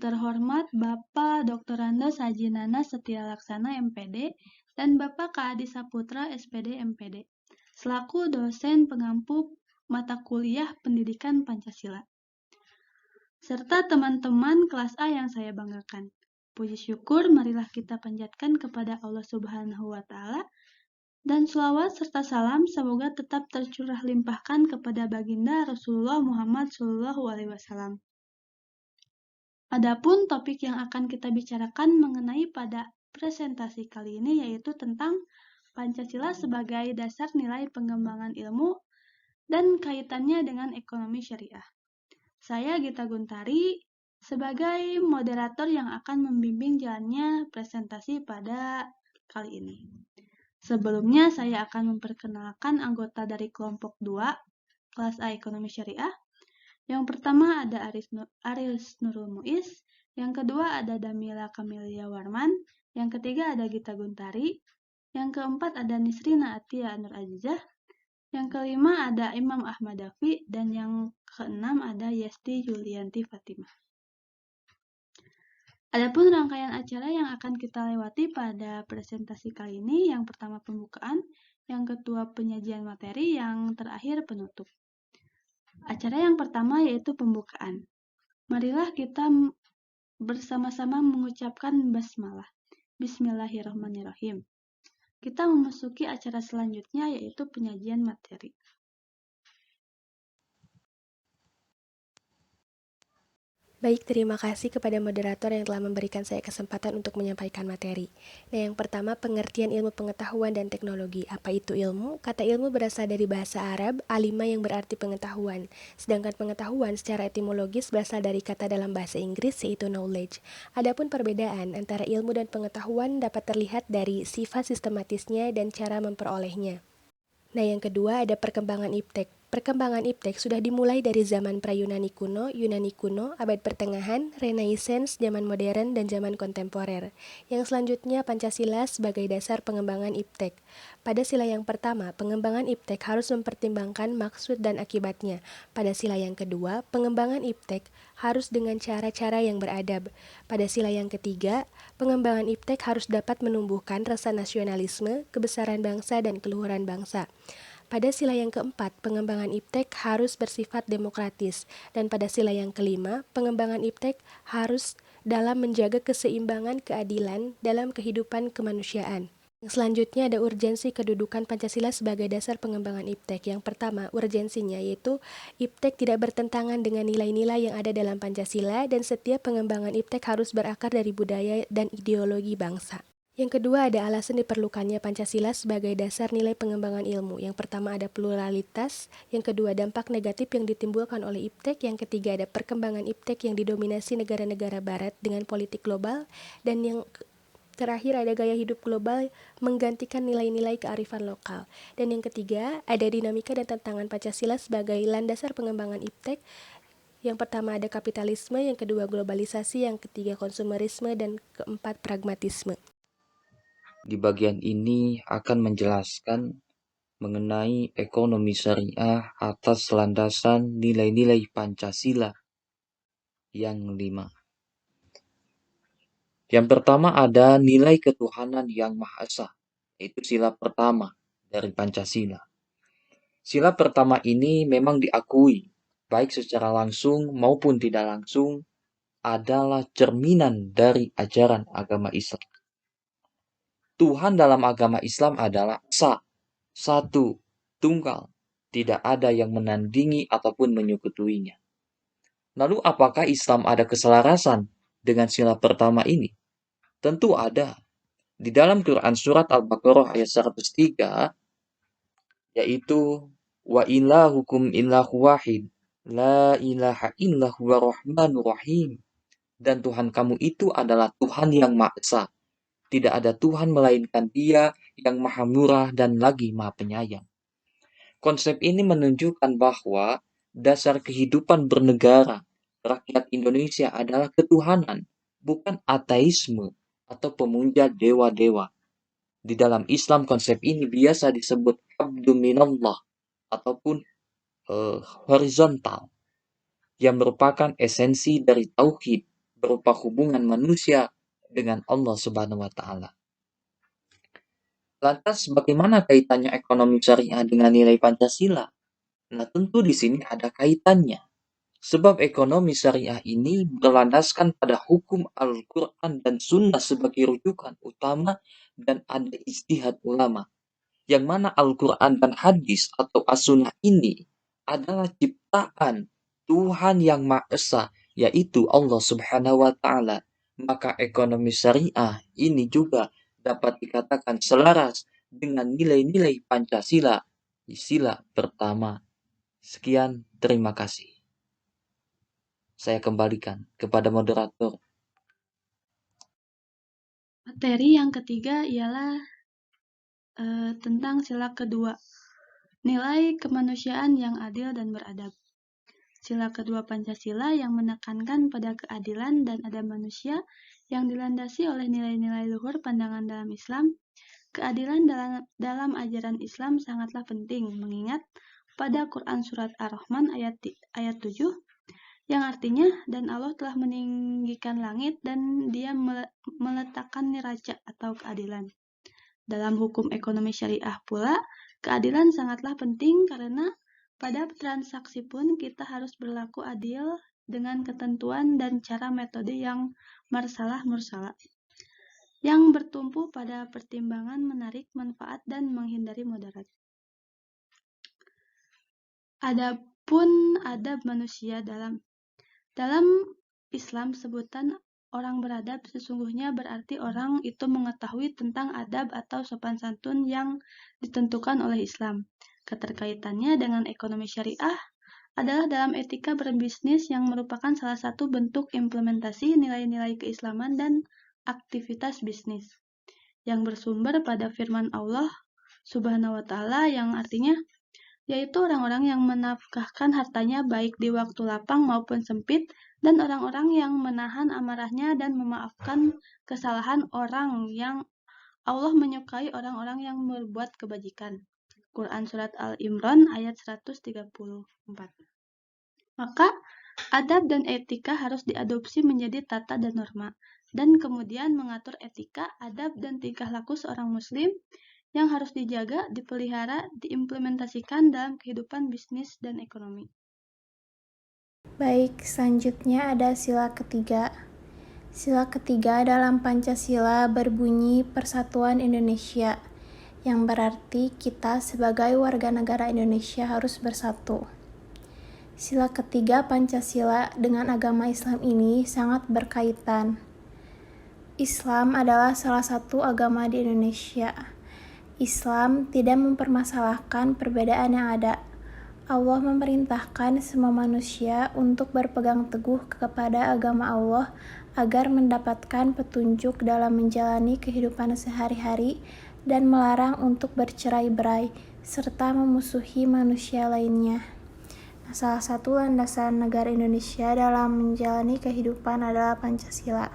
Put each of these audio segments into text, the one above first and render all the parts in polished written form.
terhormat Bapak Dr. Randa Sajinana Setia Laksana MPD dan Bapak Kaadi Saputra SPD MPD, selaku dosen pengampu mata kuliah Pendidikan Pancasila, serta teman-teman kelas A yang saya banggakan. Puji syukur marilah kita panjatkan kepada Allah Subhanahu wa Ta'ala, dan sholawat serta salam semoga tetap tercurah limpahkan kepada baginda Rasulullah Muhammad SAW. Adapun topik yang akan kita bicarakan mengenai pada presentasi kali ini yaitu tentang Pancasila sebagai dasar nilai pengembangan ilmu dan kaitannya dengan ekonomi syariah. Saya Gita Guntari sebagai moderator yang akan membimbing jalannya presentasi pada kali ini. Sebelumnya saya akan memperkenalkan anggota dari kelompok 2, kelas A Ekonomi Syariah. Yang pertama ada Aris Nurul Muiz, yang kedua ada Damila Kamelia Warman, yang ketiga ada Gita Guntari, yang keempat ada Nisrina Atia Nur Azizah, yang kelima ada Imam Ahmad Dafi, dan yang keenam ada Yesti Yulianti Fatimah. Adapun rangkaian acara yang akan kita lewati pada presentasi kali ini, yang pertama pembukaan, yang kedua penyajian materi, yang terakhir penutup. Acara yang pertama yaitu pembukaan. Marilah kita bersama-sama mengucapkan basmalah. Bismillahirrahmanirrahim. Kita memasuki acara selanjutnya yaitu penyajian materi. Baik, terima kasih kepada moderator yang telah memberikan saya kesempatan untuk menyampaikan materi. Nah, yang pertama, pengertian ilmu pengetahuan dan teknologi. Apa itu ilmu? Kata ilmu berasal dari bahasa Arab, alima yang berarti pengetahuan. Sedangkan pengetahuan secara etimologis berasal dari kata dalam bahasa Inggris yaitu knowledge. Adapun perbedaan antara ilmu dan pengetahuan dapat terlihat dari sifat sistematisnya dan cara memperolehnya. Nah, yang kedua ada perkembangan iptek. Perkembangan iptek sudah dimulai dari zaman pra-Yunani kuno, abad pertengahan, Renaissance, zaman modern, dan zaman kontemporer. Yang selanjutnya Pancasila sebagai dasar pengembangan iptek. Pada sila yang pertama, pengembangan iptek harus mempertimbangkan maksud dan akibatnya. Pada sila yang kedua, pengembangan iptek harus dengan cara-cara yang beradab. Pada sila yang ketiga, pengembangan iptek harus dapat menumbuhkan rasa nasionalisme, kebesaran bangsa, dan keluhuran bangsa. Pada sila yang keempat, pengembangan iptek harus bersifat demokratis. Dan pada sila yang kelima, pengembangan iptek harus dalam menjaga keseimbangan keadilan dalam kehidupan kemanusiaan. Yang selanjutnya ada urgensi kedudukan Pancasila sebagai dasar pengembangan iptek. Yang pertama, urgensinya yaitu iptek tidak bertentangan dengan nilai-nilai yang ada dalam Pancasila dan setiap pengembangan iptek harus berakar dari budaya dan ideologi bangsa. Yang kedua ada alasan diperlukannya Pancasila sebagai dasar nilai pengembangan ilmu. Yang pertama ada pluralitas, yang kedua dampak negatif yang ditimbulkan oleh iptek, yang ketiga ada perkembangan iptek yang didominasi negara-negara barat dengan politik global, dan yang terakhir ada gaya hidup global menggantikan nilai-nilai kearifan lokal. Dan yang ketiga ada dinamika dan tantangan Pancasila sebagai landasan pengembangan iptek. Yang pertama ada kapitalisme, yang kedua globalisasi, yang ketiga konsumerisme, dan keempat pragmatisme. Di bagian ini akan menjelaskan mengenai ekonomi syariah atas landasan nilai-nilai Pancasila yang 5. Yang pertama ada nilai ketuhanan yang Maha Esa, itu sila pertama dari Pancasila. Sila pertama ini memang diakui, baik secara langsung maupun tidak langsung, adalah cerminan dari ajaran agama Islam. Tuhan dalam agama Islam adalah Esa, satu, tunggal, tidak ada yang menandingi ataupun menyekutuinya. Lalu apakah Islam ada keselarasan dengan sila pertama ini? Tentu ada. Di dalam Quran surat Al-Baqarah ayat 103, yaitu wa ilahukum illahu wahid, la ilaha illa huwa rahmanur rahim. Dan Tuhan kamu itu adalah Tuhan yang Maha Esa. Tidak ada Tuhan melainkan Dia yang Maha Murah dan lagi Maha Penyayang. Konsep ini menunjukkan bahwa dasar kehidupan bernegara rakyat Indonesia adalah ketuhanan, bukan ateisme atau pemuja dewa-dewa. Di dalam Islam konsep ini biasa disebut abdu minallah ataupun horizontal, yang merupakan esensi dari tauhid berupa hubungan manusia dengan Allah Subhanahu wa Ta'ala. Lantas, bagaimana kaitannya ekonomi syariah dengan nilai Pancasila? Nah, tentu di sini ada kaitannya. Sebab ekonomi syariah ini berlandaskan pada hukum Al-Quran dan Sunnah sebagai rujukan utama dan ada ijtihad ulama. Yang mana Al-Quran dan hadis atau as-sunnah ini adalah ciptaan Tuhan yang Maha Esa, yaitu Allah Subhanahu wa Ta'ala. Maka ekonomi syariah ini juga dapat dikatakan selaras dengan nilai-nilai Pancasila, sila pertama. Sekian, terima kasih. Saya kembalikan kepada moderator. Materi yang ketiga ialah tentang sila kedua, nilai kemanusiaan yang adil dan beradab. Sila kedua Pancasila yang menekankan pada keadilan dan adab manusia yang dilandasi oleh nilai-nilai luhur pandangan dalam Islam. Keadilan dalam ajaran Islam sangatlah penting, mengingat pada Quran Surat Ar-Rahman ayat 7, yang artinya, dan Allah telah meninggikan langit dan dia meletakkan neraca atau keadilan. Dalam hukum ekonomi syariah pula, keadilan sangatlah penting karena pada transaksi pun kita harus berlaku adil dengan ketentuan dan cara metode yang marsalah-mursalah, yang bertumpu pada pertimbangan menarik manfaat dan menghindari mudarat. Adapun adab manusia dalam Islam, sebutan orang beradab sesungguhnya berarti orang itu mengetahui tentang adab atau sopan santun yang ditentukan oleh Islam. Keterkaitannya dengan ekonomi syariah adalah dalam etika berbisnis yang merupakan salah satu bentuk implementasi nilai-nilai keislaman dan aktivitas bisnis yang bersumber pada firman Allah Subhanahu wa Ta'ala yang artinya yaitu orang-orang yang menafkahkan hartanya baik di waktu lapang maupun sempit, dan orang-orang yang menahan amarahnya dan memaafkan kesalahan orang yang Allah menyukai orang-orang yang berbuat kebajikan. Quran Surat Al-Imran ayat 134. Maka, adab dan etika harus diadopsi menjadi tata dan norma, dan kemudian mengatur etika, adab, dan tingkah laku seorang muslim yang harus dijaga, dipelihara, diimplementasikan dalam kehidupan bisnis dan ekonomi. Baik, selanjutnya ada sila ketiga. Sila ketiga dalam Pancasila berbunyi Persatuan Indonesia, yang berarti kita sebagai warga negara Indonesia harus bersatu. Sila ketiga Pancasila dengan agama Islam ini sangat berkaitan. Islam adalah salah satu agama di Indonesia. Islam tidak mempermasalahkan perbedaan yang ada. Allah memerintahkan semua manusia untuk berpegang teguh kepada agama Allah agar mendapatkan petunjuk dalam menjalani kehidupan sehari-hari dan melarang untuk bercerai-berai serta memusuhi manusia lainnya. Nah, salah satu landasan negara Indonesia dalam menjalani kehidupan adalah Pancasila.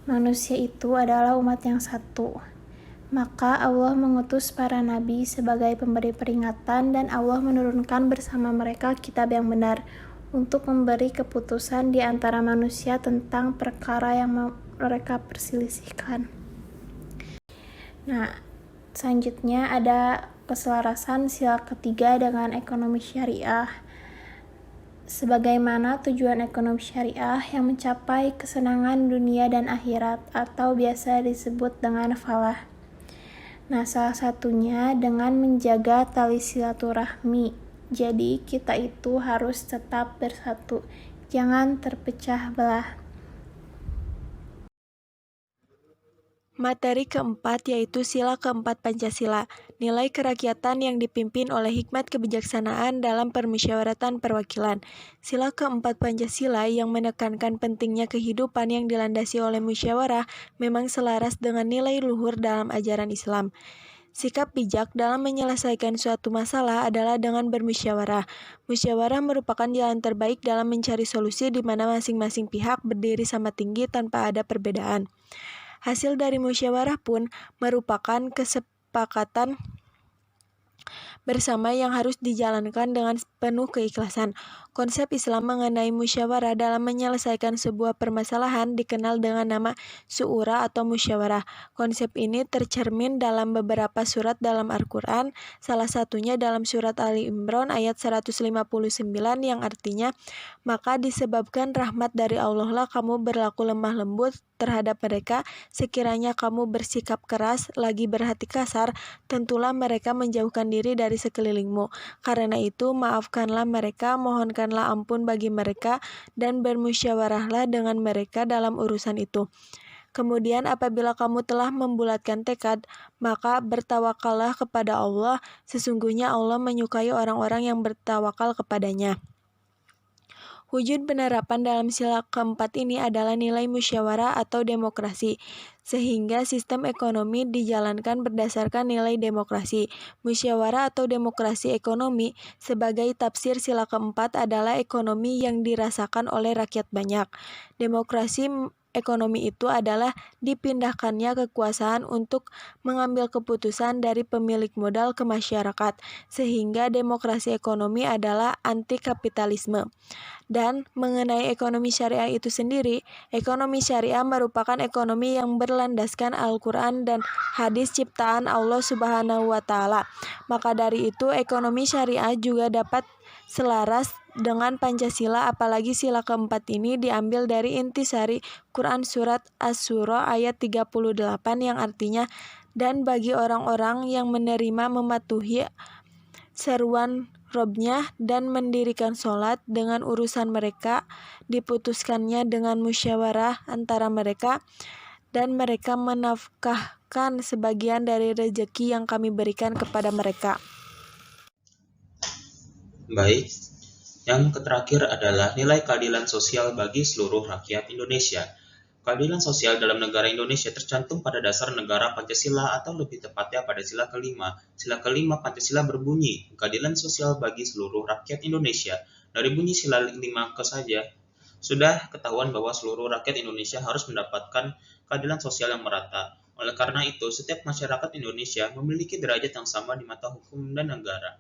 Manusia itu adalah umat yang satu. Maka Allah mengutus para nabi sebagai pemberi peringatan dan Allah menurunkan bersama mereka kitab yang benar untuk memberi keputusan di antara manusia tentang perkara yang mereka perselisihkan. Nah, selanjutnya ada keselarasan sila ketiga dengan ekonomi syariah. Sebagaimana tujuan ekonomi syariah yang mencapai kesenangan dunia dan akhirat atau biasa disebut dengan falah. Nah, salah satunya dengan menjaga tali silaturahmi. Jadi, kita itu harus tetap bersatu, jangan terpecah belah. Materi keempat yaitu sila keempat Pancasila, nilai kerakyatan yang dipimpin oleh hikmat kebijaksanaan dalam permusyawaratan perwakilan. Sila keempat Pancasila yang menekankan pentingnya kehidupan yang dilandasi oleh musyawarah memang selaras dengan nilai luhur dalam ajaran Islam. Sikap bijak dalam menyelesaikan suatu masalah adalah dengan bermusyawarah. Musyawarah merupakan jalan terbaik dalam mencari solusi di mana masing-masing pihak berdiri sama tinggi tanpa ada perbedaan. Hasil dari musyawarah pun merupakan kesepakatan bersama yang harus dijalankan dengan penuh keikhlasan. Konsep Islam mengenai musyawarah dalam menyelesaikan sebuah permasalahan dikenal dengan nama syura atau musyawarah. Konsep ini tercermin dalam beberapa surat dalam Al-Quran, salah satunya dalam surat Ali Imran ayat 159 yang artinya, maka disebabkan rahmat dari Allah lah kamu berlaku lemah lembut terhadap mereka, sekiranya kamu bersikap keras, lagi berhati kasar, tentulah mereka menjauhkan diri dari sekelilingmu. Karena itu, maafkanlah mereka, mohonkanlah ampun bagi mereka, dan bermusyawarahlah dengan mereka dalam urusan itu. Kemudian apabila kamu telah membulatkan tekad, maka bertawakallah kepada Allah, sesungguhnya Allah menyukai orang-orang yang bertawakal kepadanya. Wujud penerapan dalam sila keempat ini adalah nilai musyawarah atau demokrasi, sehingga sistem ekonomi dijalankan berdasarkan nilai demokrasi. Musyawarah atau demokrasi ekonomi sebagai tafsir sila keempat adalah ekonomi yang dirasakan oleh rakyat banyak. Demokrasi ekonomi itu adalah dipindahkannya kekuasaan untuk mengambil keputusan dari pemilik modal ke masyarakat, sehingga demokrasi ekonomi adalah anti kapitalisme. Dan mengenai ekonomi syariah itu sendiri, ekonomi syariah merupakan ekonomi yang berlandaskan Al-Quran dan hadis ciptaan Allah Subhanahu wa Ta'ala. Maka dari itu, ekonomi syariah juga dapat selaras dengan Pancasila, apalagi sila keempat ini diambil dari intisari Quran surat Asy-Syura ayat 38 yang artinya, dan bagi orang-orang yang menerima mematuhi seruan Robnya dan mendirikan sholat dengan urusan mereka, diputuskannya dengan musyawarah antara mereka, dan mereka menafkahkan sebagian dari rezeki yang kami berikan kepada mereka. Baik, yang terakhir adalah nilai keadilan sosial bagi seluruh rakyat Indonesia. Keadilan sosial dalam negara Indonesia tercantum pada dasar negara Pancasila atau lebih tepatnya pada sila kelima. Sila kelima Pancasila berbunyi, keadilan sosial bagi seluruh rakyat Indonesia. Dari bunyi sila 5 ke saja, sudah ketahuan bahwa seluruh rakyat Indonesia harus mendapatkan keadilan sosial yang merata. Oleh karena itu, setiap masyarakat Indonesia memiliki derajat yang sama di mata hukum dan negara.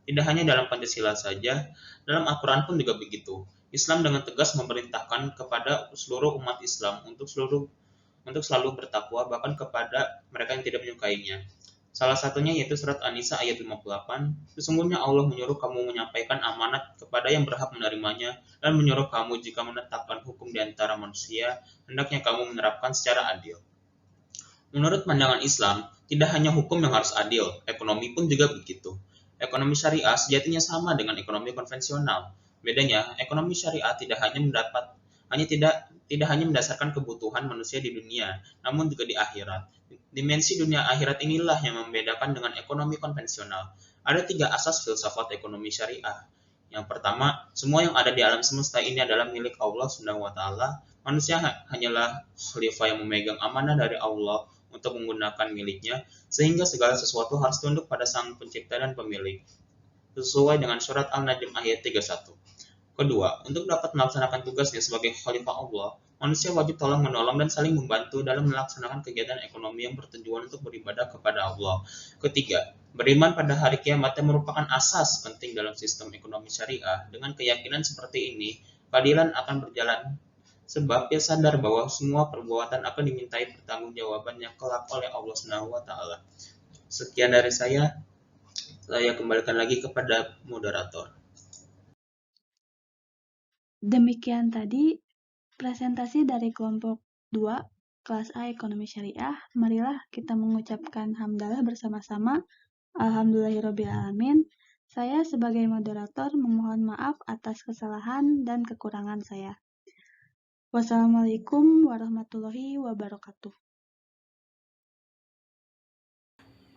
Tidak hanya dalam Pancasila saja, dalam Al-Quran pun juga begitu. Islam dengan tegas memerintahkan kepada seluruh umat Islam untuk selalu bertakwa, bahkan kepada mereka yang tidak menyukainya. Salah satunya yaitu surat An-Nisa ayat 58, sesungguhnya Allah menyuruh kamu menyampaikan amanat kepada yang berhak menerimanya, dan menyuruh kamu jika menetapkan hukum di antara manusia, hendaknya kamu menerapkan secara adil. Menurut pandangan Islam, tidak hanya hukum yang harus adil, ekonomi pun juga begitu. Ekonomi syariah sejatinya sama dengan ekonomi konvensional. Bedanya, ekonomi syariah tidak hanya mendasarkan kebutuhan manusia di dunia, namun juga di akhirat. Dimensi dunia akhirat inilah yang membedakan dengan ekonomi konvensional. Ada 3 asas filsafat ekonomi syariah. Yang pertama, semua yang ada di alam semesta ini adalah milik Allah Subhanahu wa Ta'ala. Manusia hanyalah khalifah yang memegang amanah dari Allah untuk menggunakan miliknya, sehingga segala sesuatu harus tunduk pada Sang Pencipta dan Pemilik, sesuai dengan surat Al-Najm ayat 31. Kedua, untuk dapat melaksanakan tugasnya sebagai khalifah Allah, manusia wajib tolong-menolong dan saling membantu dalam melaksanakan kegiatan ekonomi yang bertujuan untuk beribadah kepada Allah. Ketiga, beriman pada hari kiamat yang merupakan asas penting dalam sistem ekonomi syariah. Dengan keyakinan seperti ini, keadilan akan berjalan sebab dia sadar bahwa semua perbuatan akan dimintai pertanggungjawabannya kelak oleh Allah Subhanahu wa Ta'ala. Sekian dari saya kembalikan lagi kepada moderator. Demikian tadi presentasi dari kelompok 2 kelas A Ekonomi Syariah. Marilah kita mengucapkan hamdalah bersama-sama. Alhamdulillahirrabbilalamin. Saya sebagai moderator memohon maaf atas kesalahan dan kekurangan saya. Wassalamualaikum warahmatullahi wabarakatuh.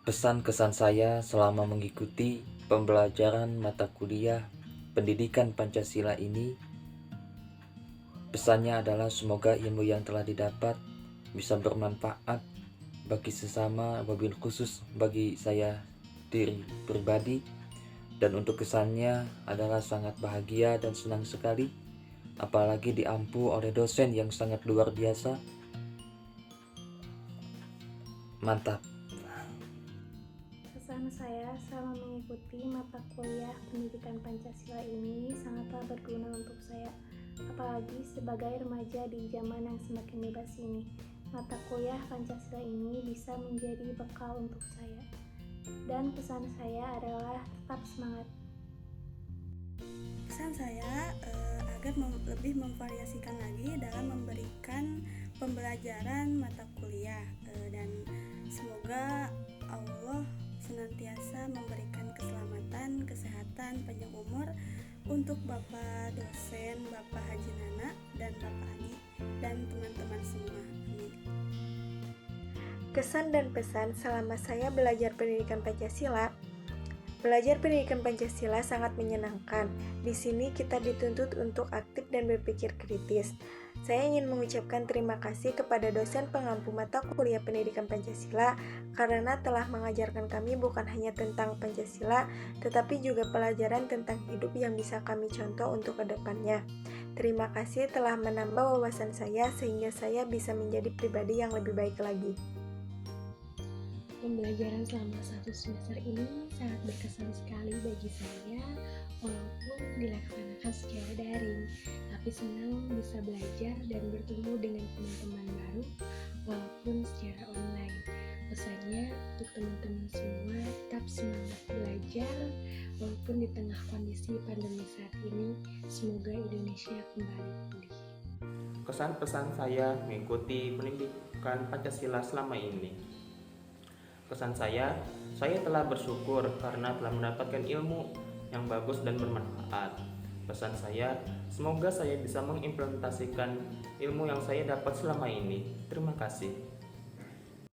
Pesan-kesan saya selama mengikuti pembelajaran mata kuliah pendidikan Pancasila ini, pesannya adalah semoga ilmu yang telah didapat bisa bermanfaat bagi sesama, wabil khusus bagi saya diri pribadi, dan untuk kesannya adalah sangat bahagia dan senang sekali, apalagi diampu oleh dosen yang sangat luar biasa. Mantap. Kesan saya selama mengikuti mata kuliah pendidikan Pancasila ini sangatlah berguna untuk saya, apalagi sebagai remaja di zaman yang semakin bebas ini. Mata kuliah Pancasila ini bisa menjadi bekal untuk saya. Dan pesan saya adalah tetap semangat. Pesan saya agar lebih memvariasikan lagi dalam memberikan pembelajaran mata kuliah dan semoga Allah senantiasa memberikan keselamatan, kesehatan, panjang umur untuk Bapak dosen, Bapak Haji Nana, dan Bapak Ani, dan teman-teman semua. Amin. Kesan dan pesan selama saya belajar pendidikan Pancasila. Belajar pendidikan Pancasila sangat menyenangkan. Di sini kita dituntut untuk aktif dan berpikir kritis. Saya ingin mengucapkan terima kasih kepada dosen pengampu mata kuliah pendidikan Pancasila karena telah mengajarkan kami bukan hanya tentang Pancasila, tetapi juga pelajaran tentang hidup yang bisa kami contoh untuk kedepannya. Terima kasih telah menambah wawasan saya sehingga saya bisa menjadi pribadi yang lebih baik lagi. Pembelajaran selama 1 semester ini sangat berkesan sekali bagi saya, walaupun dilaksanakan secara daring, tapi senang bisa belajar dan bertemu dengan teman-teman baru walaupun secara online. Pesannya untuk teman-teman semua, tetap semangat belajar walaupun di tengah kondisi pandemi saat ini. Semoga Indonesia kembali pulih. Kesan pesan saya mengikuti pendidikan Pancasila selama ini. Kesan saya telah bersyukur karena telah mendapatkan ilmu yang bagus dan bermanfaat. Pesan saya, semoga saya bisa mengimplementasikan ilmu yang saya dapat selama ini. Terima kasih.